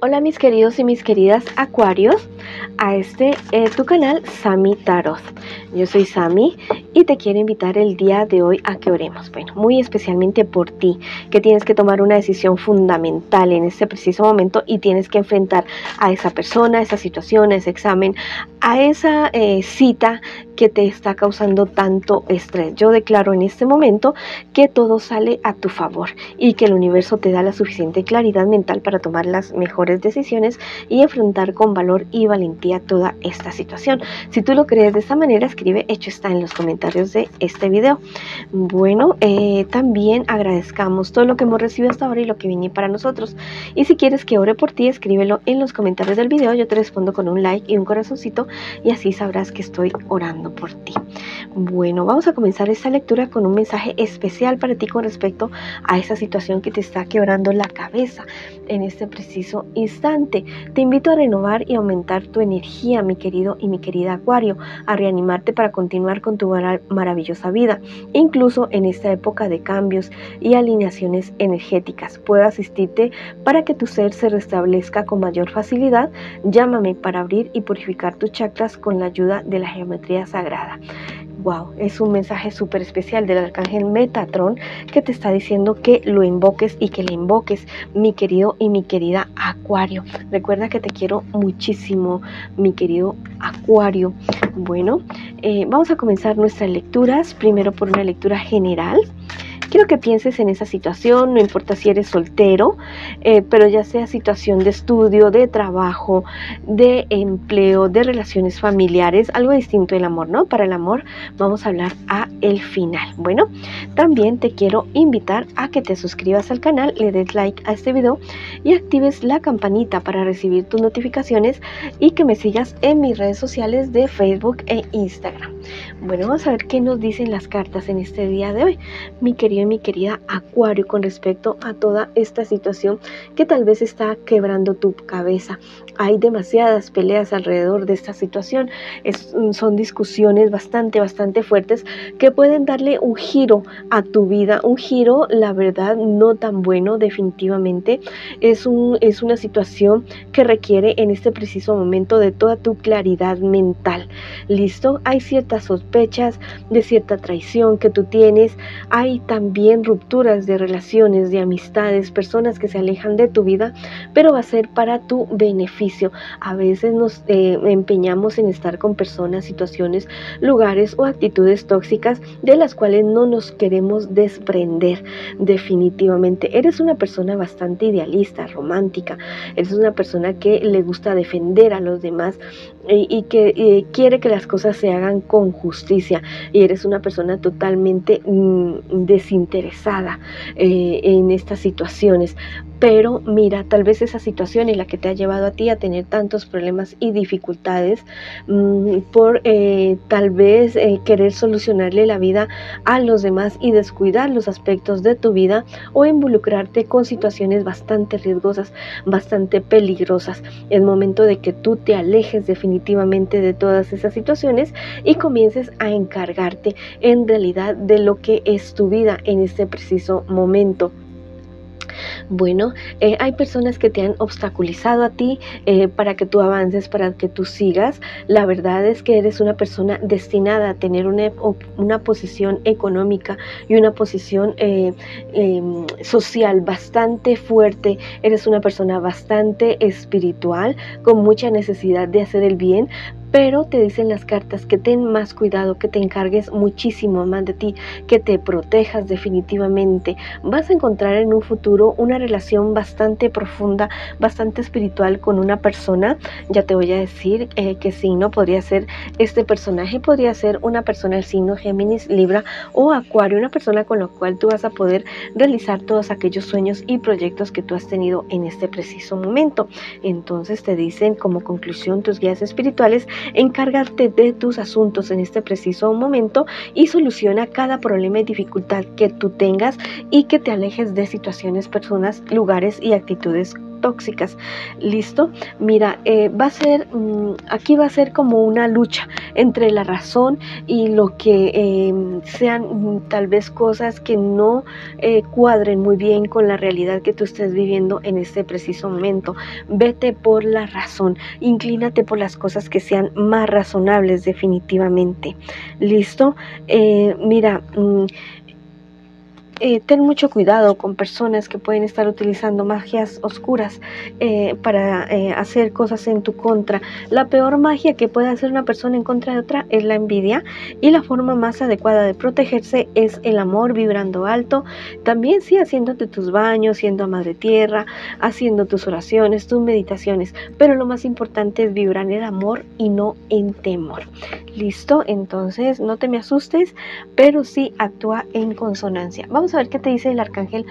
Hola mis queridos y mis queridas acuarios, a tu canal Sami Tarot. Yo soy Sami y te quiero invitar el día de hoy a que oremos. Bueno, muy especialmente por ti, que tienes que tomar una decisión fundamental en este preciso momento y tienes que enfrentar a esa persona, a esa situación, a ese examen, a esa cita que te está causando tanto estrés. Yo declaro en este momento que todo sale a tu favor y que el universo te da la suficiente claridad mental para tomar las mejores decisiones y enfrentar con valor y valentía toda esta situación. Si tú lo crees de esta manera, escribe hecho está en los comentarios de este video. Bueno, también agradezcamos todo lo que hemos recibido hasta ahora y lo que viene para nosotros. Y si quieres que ore por ti, escríbelo en los comentarios del video. Yo te respondo con un like y un corazoncito y así sabrás que estoy orando por ti. Bueno, vamos a comenzar esta lectura con un mensaje especial para ti con respecto a esa situación que te está quebrando la cabeza en este preciso instante. Te invito a renovar y aumentar tu energía, mi querido y mi querida Acuario, a reanimarte para continuar con tu maravillosa vida, incluso en esta época de cambios y alineaciones energéticas. Puedo asistirte para que tu ser se restablezca con mayor facilidad. Llámame para abrir y purificar tus chakras con la ayuda de la geometría sagrada. Wow, es un mensaje súper especial del arcángel Metatron que te está diciendo que lo invoques y que le invoques, mi querido y mi querida Acuario. Recuerda que te quiero muchísimo, mi querido Acuario. Bueno, vamos a comenzar nuestras lecturas, primero por una lectura general. Quiero que pienses en esa situación, no importa si eres soltero, pero ya sea situación de estudio, de trabajo, de empleo, de relaciones familiares, algo distinto del amor, ¿no? Para el amor vamos a hablar a el final. Bueno, también te quiero invitar a que te suscribas al canal, le des like a este video y actives la campanita para recibir tus notificaciones y que me sigas en mis redes sociales de Facebook e Instagram. Bueno, vamos a ver qué nos dicen las cartas en este día de hoy, mi querido y mi querida Acuario, con respecto a toda esta situación que tal vez está quebrando tu cabeza. Hay demasiadas peleas alrededor de esta situación. Son discusiones bastante fuertes que pueden darle un giro a tu vida, un giro, la verdad, no tan bueno. Definitivamente es una situación que requiere en este preciso momento de toda tu claridad mental. ¿Listo? Hay ciertas sospechas de cierta traición que tú tienes. Hay también rupturas de relaciones, de amistades, personas que se alejan de tu vida, pero va a ser para tu beneficio. A veces nos empeñamos en estar con personas, situaciones, lugares o actitudes tóxicas de las cuales no nos queremos desprender. Definitivamente eres una persona bastante idealista, romántica, eres una persona que le gusta defender a los demás y que quiere que las cosas se hagan con justicia, y eres una persona totalmente desinteresada en estas situaciones. Pero mira, tal vez esa situación es la que te ha llevado a ti a tener tantos problemas y dificultades por tal vez querer solucionarle la vida a los demás y descuidar los aspectos de tu vida, o involucrarte con situaciones bastante riesgosas, bastante peligrosas. Es momento de que tú te alejes definitivamente de todas esas situaciones y comiences a encargarte en realidad de lo que es tu vida en este preciso momento. Bueno, hay personas que te han obstaculizado a ti para que tú avances, para que tú sigas. La verdad es que eres una persona destinada a tener una posición económica y una posición social bastante fuerte. Eres una persona bastante espiritual, con mucha necesidad de hacer el bien, pero te dicen las cartas que ten más cuidado, que te encargues muchísimo más de ti, que te protejas definitivamente. Vas a encontrar en un futuro una relación bastante profunda, bastante espiritual con una persona. Ya te voy a decir qué signo podría ser este personaje. Podría ser una persona del signo Géminis, Libra o Acuario, una persona con la cual tú vas a poder realizar todos aquellos sueños y proyectos que tú has tenido en este preciso momento. Entonces te dicen como conclusión tus guías espirituales: encárgate de tus asuntos en este preciso momento y soluciona cada problema y dificultad que tú tengas, y que te alejes de situaciones, personas, lugares y actitudes tóxicas. ¿Listo? Mira, aquí va a ser como una lucha entre la razón y lo que sean tal vez cosas que no cuadren muy bien con la realidad que tú estés viviendo en este preciso momento. Vete por la razón, inclínate por las cosas que sean más razonables definitivamente. ¿Listo? Mira, ten mucho cuidado con personas que pueden estar utilizando magias oscuras para hacer cosas en tu contra. La peor magia que puede hacer una persona en contra de otra es la envidia, y la forma más adecuada de protegerse es el amor, vibrando alto. También sí, haciéndote tus baños, siendo madre tierra, haciendo tus oraciones, tus meditaciones, pero lo más importante es vibrar en el amor y no en temor. ¿Listo? Entonces no te me asustes, pero sí actúa en consonancia. Vamos a ver qué te dice el arcángel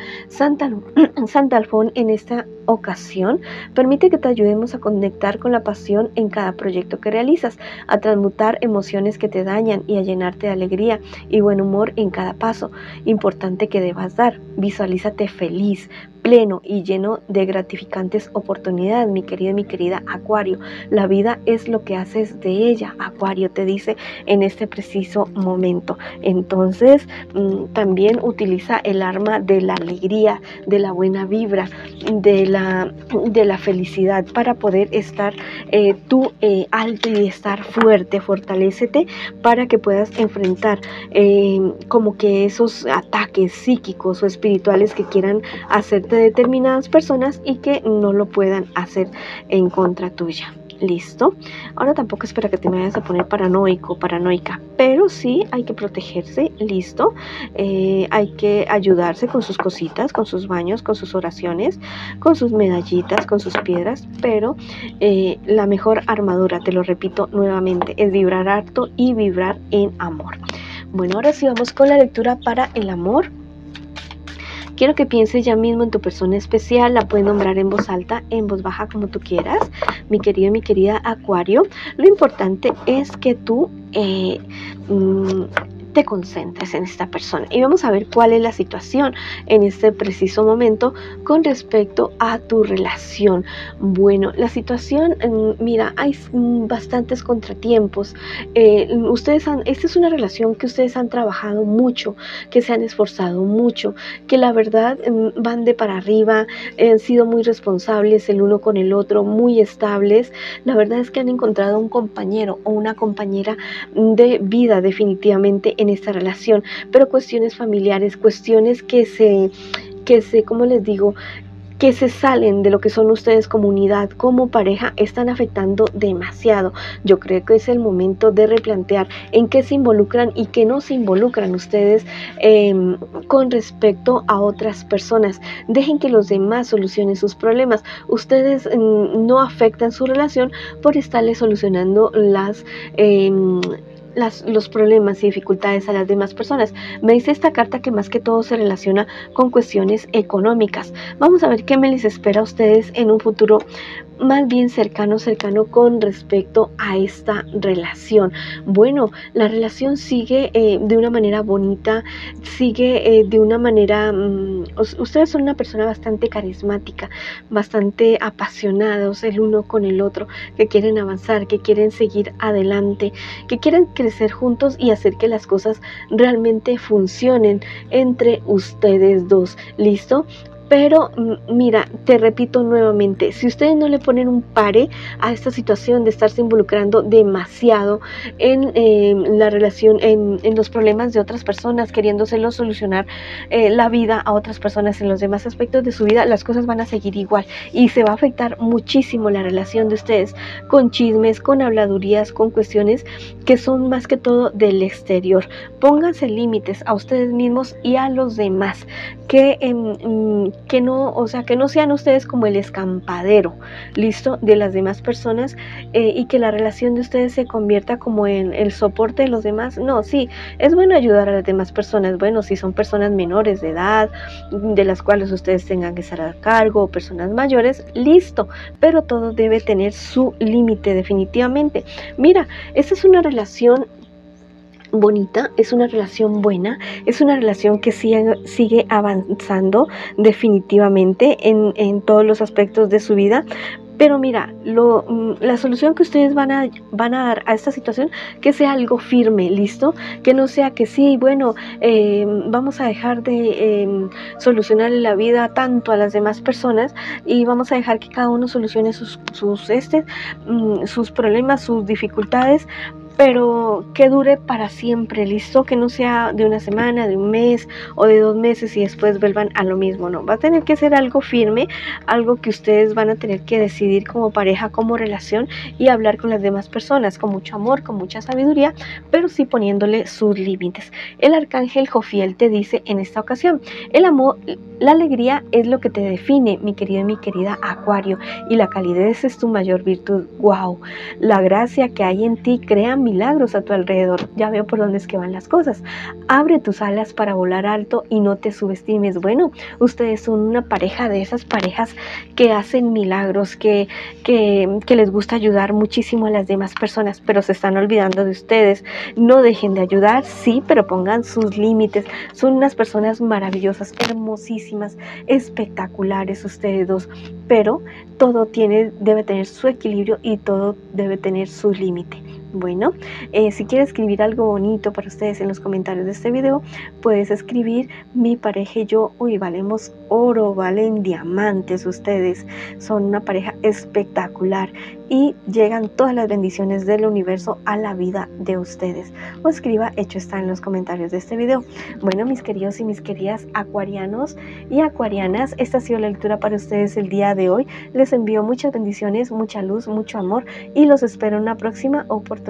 Sandalfón en esta ocasión. Permite que te ayudemos a conectar con la pasión en cada proyecto que realizas, a transmutar emociones que te dañan y a llenarte de alegría y buen humor en cada paso importante que debas dar. Visualízate feliz, pleno y lleno de gratificantes oportunidades, mi querido y mi querida Acuario. La vida es lo que haces de ella, Acuario, te dice en este preciso momento. Entonces, también utiliza el arma de la alegría, de la buena vibra, de la felicidad para poder estar tú alto y estar fuerte. Fortalécete para que puedas enfrentar como que esos ataques psíquicos o espirituales que quieran hacerte determinadas personas y que no lo puedan hacer en contra tuya. ¿Listo? Ahora tampoco es para que te me vayas a poner paranoico, paranoica, pero sí hay que protegerse. ¿Listo? Hay que ayudarse con sus cositas, con sus baños, con sus oraciones, con sus medallitas, con sus piedras, pero la mejor armadura, te lo repito nuevamente, es vibrar alto y vibrar en amor. Bueno, ahora sí vamos con la lectura para el amor. Quiero que pienses ya mismo en tu persona especial. La puedes nombrar en voz alta, en voz baja, como tú quieras, mi querido y mi querida Acuario. Lo importante es que tú te concentres en esta persona y vamos a ver cuál es la situación en este preciso momento con respecto a tu relación. Bueno, la situación, mira, hay bastantes contratiempos. Esta es una relación que ustedes han trabajado mucho, que se han esforzado mucho, que la verdad van de para arriba, han sido muy responsables el uno con el otro, muy estables. La verdad es que han encontrado un compañero o una compañera de vida definitivamente en esta relación, pero cuestiones familiares, cuestiones que se, ¿cómo les digo?, que se salen de lo que son ustedes como unidad, como pareja, están afectando demasiado. Yo creo que es el momento de replantear en qué se involucran y qué no se involucran ustedes con respecto a otras personas. Dejen que los demás solucionen sus problemas. Ustedes no afectan su relación por estarles solucionando los problemas y dificultades a las demás personas. Me dice esta carta que más que todo se relaciona con cuestiones económicas. Vamos a ver qué me les espera a ustedes en un futuro más bien cercano con respecto a esta relación. Bueno, la relación sigue de una manera bonita, sigue de una manera, ustedes son una persona bastante carismática, bastante apasionados el uno con el otro, que quieren avanzar, que quieren seguir adelante, que quieren crecer juntos y hacer que las cosas realmente funcionen entre ustedes dos. ¿Listo? Pero mira, te repito nuevamente, si ustedes no le ponen un pare a esta situación de estarse involucrando demasiado en la relación, en los problemas de otras personas, queriéndoselo solucionar la vida a otras personas en los demás aspectos de su vida, las cosas van a seguir igual y se va a afectar muchísimo la relación de ustedes con chismes, con habladurías, con cuestiones que son más que todo del exterior. Pónganse límites a ustedes mismos y a los demás, que no sean ustedes como el escampadero, ¿listo?, de las demás personas, y que la relación de ustedes se convierta como en el soporte de los demás. No, sí, es bueno ayudar a las demás personas, bueno, si son personas menores de edad, de las cuales ustedes tengan que estar a cargo, o personas mayores, listo, pero todo debe tener su límite definitivamente. Mira, esta es una relación bonita, es una relación buena, es una relación que sigue avanzando definitivamente en todos los aspectos de su vida. Pero mira, la solución que ustedes van a dar a esta situación, que sea algo firme, ¿listo? Que no sea que sí, bueno, vamos a dejar de solucionar la vida tanto a las demás personas y vamos a dejar que cada uno solucione sus problemas, sus dificultades, pero que dure para siempre, ¿listo? Que no sea de una semana, de un mes o de 2 meses y después vuelvan a lo mismo, no. Va a tener que ser algo firme, algo que ustedes van a tener que decidir como pareja, como relación y hablar con las demás personas con mucho amor, con mucha sabiduría, pero sí poniéndole sus límites. El arcángel Jofiel te dice en esta ocasión: el amor, la alegría es lo que te define, mi querido y mi querida Acuario, y la calidez es tu mayor virtud. ¡Wow! La gracia que hay en ti crea milagros a tu alrededor. Ya veo por dónde es que van las cosas. Abre tus alas para volar alto y no te subestimes. Bueno, ustedes son una pareja de esas parejas que hacen milagros, que les gusta ayudar muchísimo a las demás personas, pero se están olvidando de ustedes. No dejen de ayudar, sí, pero pongan sus límites. Son unas personas maravillosas, hermosísimas, espectaculares ustedes dos, pero todo debe tener su equilibrio y todo debe tener su límite. Bueno, si quieres escribir algo bonito para ustedes en los comentarios de este video, puedes escribir: mi pareja y yo, uy, valemos oro, valen diamantes, ustedes son una pareja espectacular y llegan todas las bendiciones del universo a la vida de ustedes. O escriba: hecho está, en los comentarios de este video. Bueno, mis queridos y mis queridas acuarianos y acuarianas, esta ha sido la lectura para ustedes el día de hoy. Les envío muchas bendiciones, mucha luz, mucho amor y los espero en una próxima oportunidad.